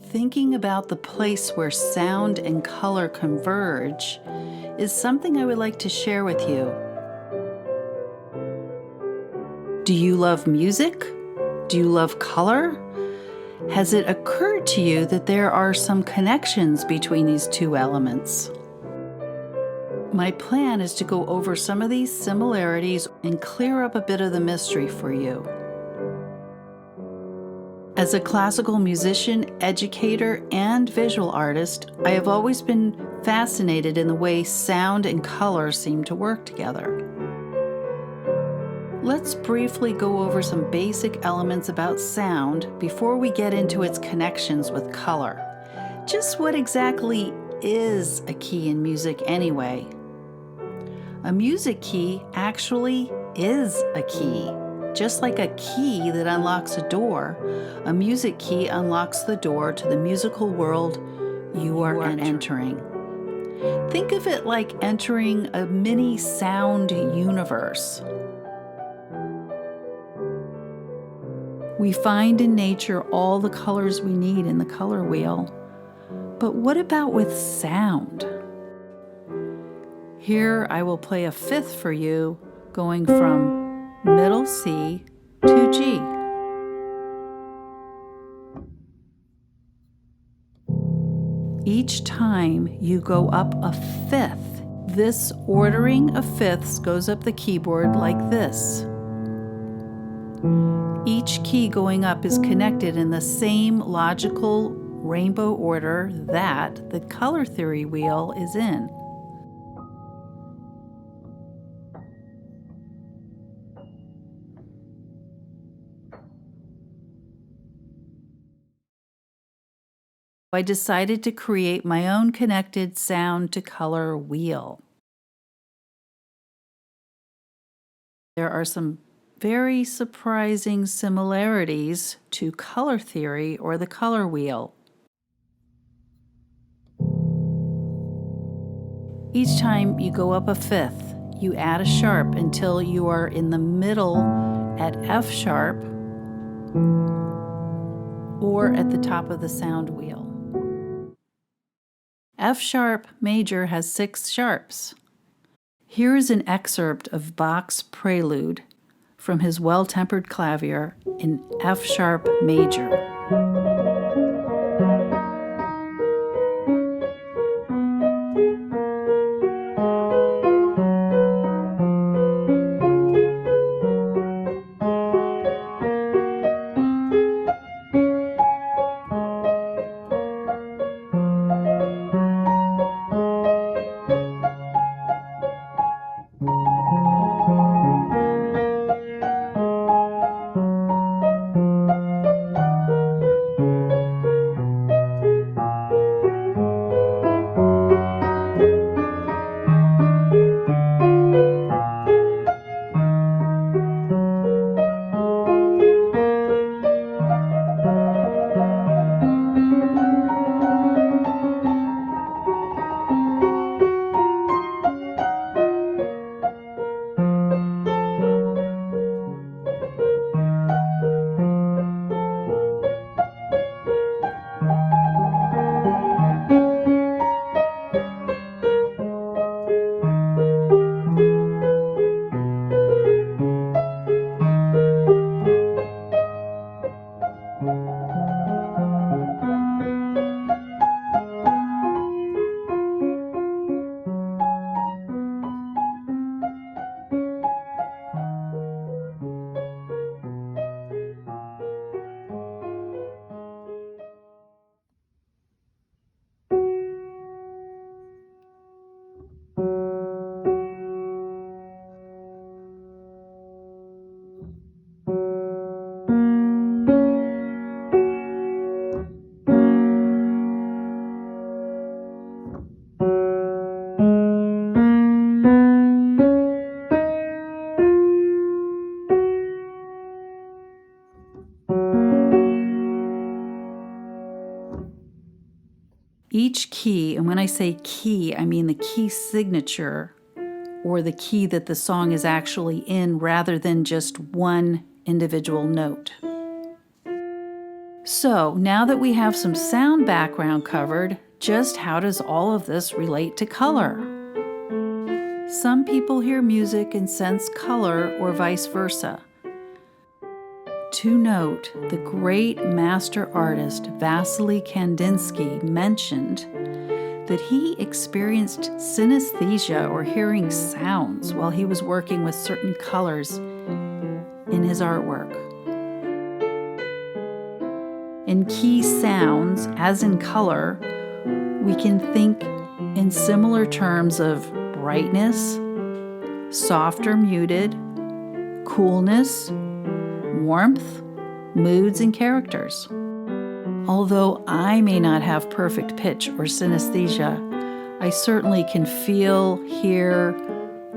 Thinking about the place where sound and color converge is something I would like to share with you. Do you love music? Do you love color? Has it occurred to you that there are some connections between these two elements? My plan is to go over some of these similarities and clear up a bit of the mystery for you. As a classical musician, educator, and visual artist, I have always been fascinated in the way sound and color seem to work together. Let's briefly go over some basic elements about sound before we get into its connections with color. Just what exactly is a key in music anyway? A music key actually is a key. Just like a key that unlocks a door, a music key unlocks the door to the musical world you are entering. Think of it like entering a mini sound universe. We find in nature all the colors we need in the color wheel. But what about with sound? Here I will play a fifth for you, going from middle C to G. Each time you go up a fifth, this ordering of fifths goes up the keyboard like this. Each key going up is connected in the same logical rainbow order that the color theory wheel is in. I decided to create my own connected sound to color wheel. There are some very surprising similarities to color theory or the color wheel. Each time you go up a fifth, you add a sharp until you are in the middle at F sharp or at the top of the sound wheel. F sharp major has 6 sharps. Here is an excerpt of Bach's Prelude from his Well-Tempered Clavier in F sharp major. Each key, and when I say key, I mean the key signature or the key that the song is actually in rather than just one individual note. So now that we have some sound background covered, just how does all of this relate to color? Some people hear music and sense color or vice versa. To note, the great master artist Vasily Kandinsky mentioned that he experienced synesthesia or hearing sounds while he was working with certain colors in his artwork. In key sounds, as in color, we can think in similar terms of brightness, soft or muted, coolness, warmth, moods, and characters. Although I may not have perfect pitch or synesthesia, I certainly can feel, hear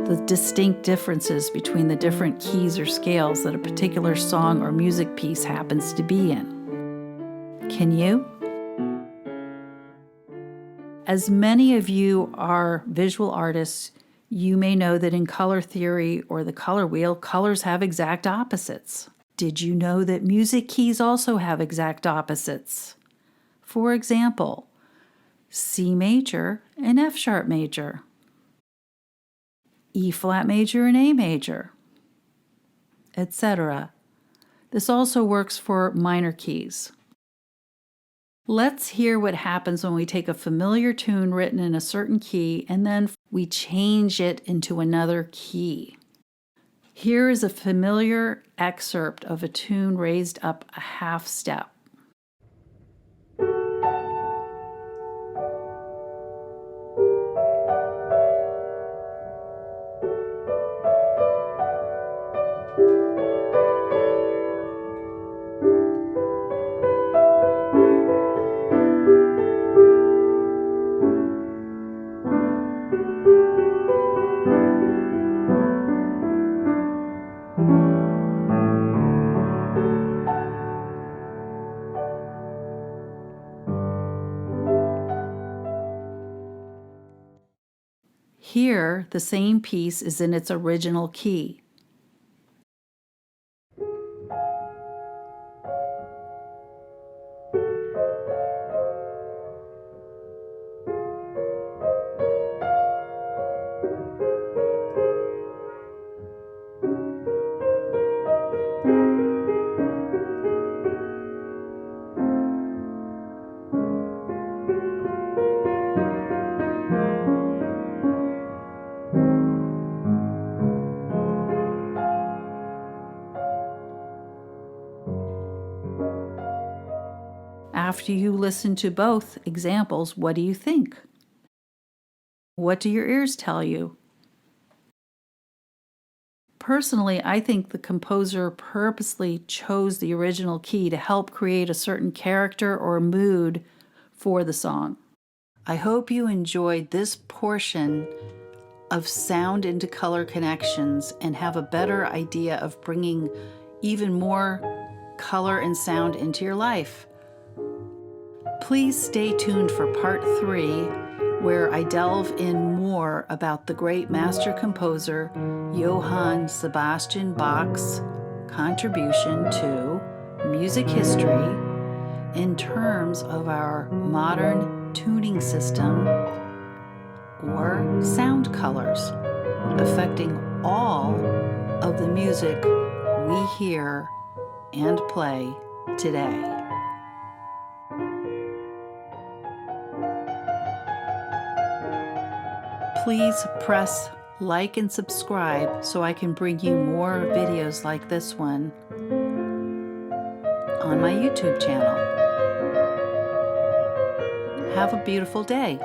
the distinct differences between the different keys or scales that a particular song or music piece happens to be in. Can you? As many of you are visual artists, you may know that in color theory or the color wheel, colors have exact opposites. Did you know that music keys also have exact opposites? For example, C major and F sharp major, E flat major and A major, etc. This also works for minor keys. Let's hear what happens when we take a familiar tune written in a certain key and then we change it into another key. Here is a familiar excerpt of a tune raised up a half step. Here, the same piece is in its original key. After you listen to both examples, what do you think? What do your ears tell you? Personally, I think the composer purposely chose the original key to help create a certain character or mood for the song. I hope you enjoyed this portion of sound into color connections and have a better idea of bringing even more color and sound into your life. Please stay tuned for part 3, where I delve in more about the great master composer Johann Sebastian Bach's contribution to music history in terms of our modern tuning system or sound colors, affecting all of the music we hear and play today. Please press like and subscribe so I can bring you more videos like this one on my YouTube channel. Have a beautiful day.